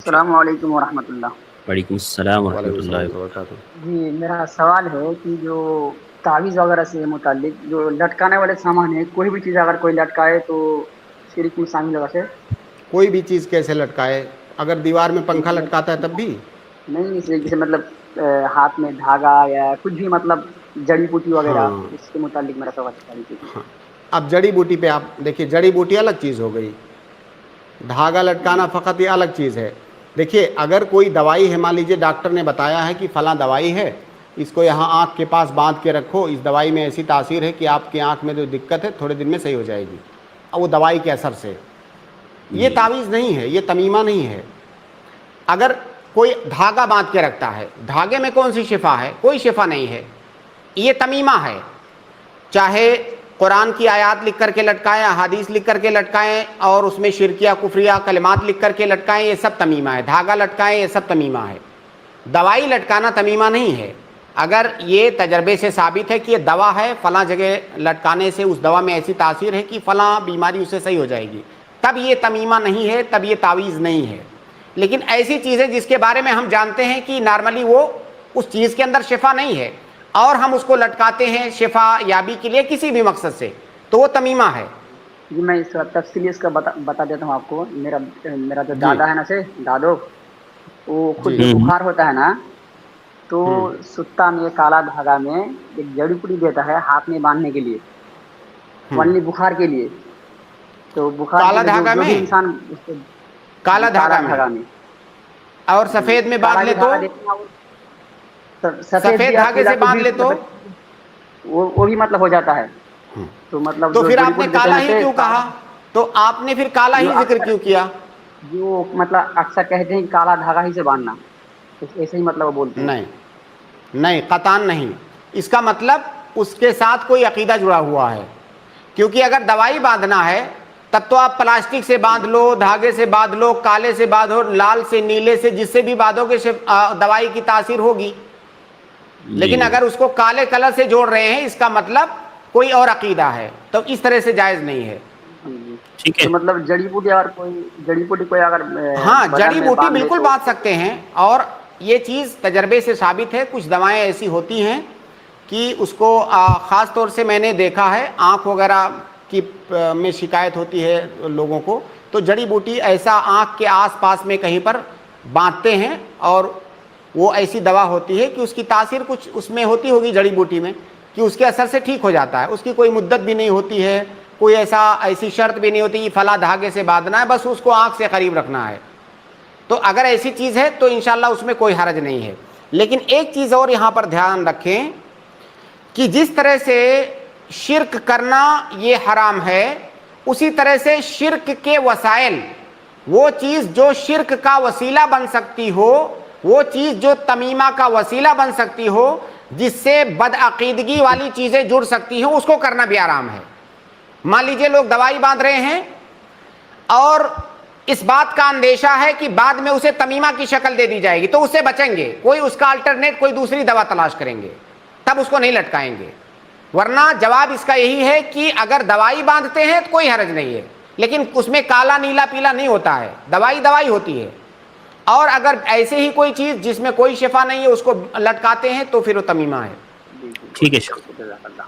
السلام علیکم ورحمۃ اللہ۔ وعلیکم السلام ورحمۃ وعلیکم السلام اللہ ورحمۃ اللہ وبرکاتہ۔ وبرکاتہ۔ جی میرا سوال ہے کہ جو تعویذ وغیرہ سے متعلق جو لٹکانے والے سامان ہے، کوئی بھی چیز اگر کوئی لٹکائے تو شرک میں شامل ہوگا سے؟ کوئی بھی چیز کیسے لٹکائے؟ اگر دیوار میں پنکھا لٹکاتا ہے تب بھی؟ نہیں، جیسے مطلب ہاتھ میں دھاگا یا کچھ بھی، مطلب جڑی بوٹی وغیرہ، ہاں اس کے متعلق میرا سوال ہے۔ ہاں، اب جڑی بوٹی پہ آپ دیکھیے، جڑی بوٹی الگ چیز ہو گئی، دھاگا لٹکانا فقط یہ الگ چیز ہے۔ دیکھیے اگر کوئی دوائی ہے، مان لیجیے ڈاکٹر نے بتایا ہے کہ فلاں دوائی ہے، اس کو یہاں آنکھ کے پاس باندھ کے رکھو، اس دوائی میں ایسی تاثیر ہے کہ آپ کی آنکھ میں جو دقت ہے تھوڑے دن میں صحیح ہو جائے گی، اور وہ دوائی کے اثر سے، یہ تعویذ نہیں ہے، یہ تمیمہ نہیں ہے۔ اگر کوئی دھاگا باندھ کے رکھتا ہے، دھاگے میں کون سی شفا ہے؟ کوئی شفا نہیں ہے، یہ تمیمہ ہے۔ چاہے قرآن کی آیات لکھ کر کے لٹکائیں، احادیث لکھ کر کے لٹکائیں، اور اس میں شرکیہ کفریہ کلمات لکھ کر کے لٹکائیں، یہ سب تمیمہ ہے۔ دھاگا لٹکائیں، یہ سب تمیمہ ہے۔ دوائی لٹکانا تمیمہ نہیں ہے۔ اگر یہ تجربے سے ثابت ہے کہ یہ دوا ہے، فلاں جگہ لٹکانے سے اس دوا میں ایسی تاثیر ہے کہ فلاں بیماری اسے صحیح ہو جائے گی، تب یہ تمیمہ نہیں ہے، تب یہ تعویذ نہیں ہے۔ لیکن ایسی چیزیں جس کے بارے میں ہم جانتے ہیں کہ نارملی وہ اس چیز کے اندر شفا نہیں ہے، اور ہم اس کو لٹکاتے ہیں شفا یابی کے لیے کسی بھی مقصد سے، تو وہ تمیمہ ہے۔ جی میں اس کا تفصیلی اس کا بتا دیتا ہوں آپ کو۔ میرا جو جی دادا ہے نا دادو، وہ خود جی جو بخار ہوتا ہے نا، تو ہوں ستا میں کالا دھاگا میں ایک جڑی بوٹی دیتا ہے ہاتھ میں باندھنے کے لیے، ونلی بخار کے لیے۔ تو بخار کے کالا لیے دھاگا جو بھی میں، انسان اس کو، جی کالا کالا دھاگا دھاگا میں، اور جی سفید میں باندھ کالا لے جو تو؟ دھاگا دیتے ہیں وہ سفید بھی اور دھاگے پیلا سے کچھ باندھ بھی، لے تو؟ مطلب وہ بھی مطلب ہو جاتا ہے۔ تو مطلب تو جو پھر جڑی آپ نے بوٹی دیتے کالا ہیں ہی سے کیوں کہا؟ تو آپ نے پھر کالا ہی جو ذکر اکثر کیوں کیا؟ جو مطلب اکثر کہتے ہیں کہ کالا دھاگا ہی سے باندھنا، ایسے ہی مطلب وہ بولتے ہیں۔ نہیں نہیں، قطعاً نہیں۔ اس کا مطلب اس کے ساتھ کوئی عقیدہ جڑا ہوا ہے، کیونکہ اگر دوائی باندھنا ہے تب تو آپ پلاسٹک سے باندھ لو، دھاگے سے باندھ لو، کالے سے باندھو، لال سے، نیلے سے، جس سے بھی باندھو گے دوائی کی تاثیر ہوگی۔ لیکن اگر اس کو کالے کلر سے جوڑ رہے ہیں، اس کا مطلب کوئی اور عقیدہ ہے، تو اس طرح سے جائز نہیں ہے۔ جی جی، ٹھیک ہے، تو مطلب جڑی بوٹی کوئی اگر ہاں، بدن جڑی میں بوٹی باندھ لے بالکل تو باندھ سکتے ہیں، اور یہ چیز تجربے سے ثابت ہے۔ کچھ دوائیں ایسی ہوتی ہیں کہ اس کو خاص طور سے میں نے دیکھا ہے، آنکھ وغیرہ کی میں شکایت ہوتی ہے لوگوں کو، تو جڑی بوٹی ایسا آنکھ کے آس پاس میں کہیں پر باندھتے ہیں، اور وہ ایسی دوا ہوتی ہے کہ اس کی تاثیر کچھ اس میں ہوتی ہوگی جڑی بوٹی میں، کہ اس کے اثر سے ٹھیک ہو جاتا ہے۔ اس کی کوئی مدت بھی نہیں ہوتی ہے، کوئی ایسی شرط بھی نہیں ہوتی کہ فلاں دھاگے سے باندھنا ہے، بس اس کو آنکھ سے قریب رکھنا ہے۔ تو اگر ایسی چیز ہے تو انشاءاللہ اس میں کوئی حرج نہیں ہے۔ لیکن ایک چیز اور یہاں پر دھیان رکھیں کہ جس طرح سے شرک کرنا یہ حرام ہے، اسی طرح سے شرک کے وسائل، وہ چیز جو شرک کا وسیلہ بن سکتی ہو، وہ چیز جو تمیمہ کا وسیلہ بن سکتی ہو، جس سے بدعقیدگی والی چیزیں جڑ سکتی ہیں، اس کو کرنا بھی حرام ہے۔ مان لیجئے لوگ دوائی باندھ رہے ہیں، اور اس بات کا اندیشہ ہے کہ بعد میں اسے تمیمہ کی شکل دے دی جائے گی، تو اس سے بچیں گے، کوئی اس کا الٹرنیٹ کوئی دوسری دوا تلاش کریں گے، تب اس کو نہیں لٹکائیں گے۔ ورنہ جواب اس کا یہی ہے کہ اگر دوائی باندھتے ہیں تو کوئی حرج نہیں ہے، لیکن اس میں کالا نیلا پیلا نہیں ہوتا ہے، دوائی دوائی ہوتی ہے۔ اور اگر ایسے ہی کوئی چیز جس میں کوئی شفا نہیں ہے اس کو لٹکاتے ہیں تو پھر وہ تمیمہ ہے۔ جی جی، ٹھیک ہے بہت شکریہ۔ شکریہ، جزاک اللہ۔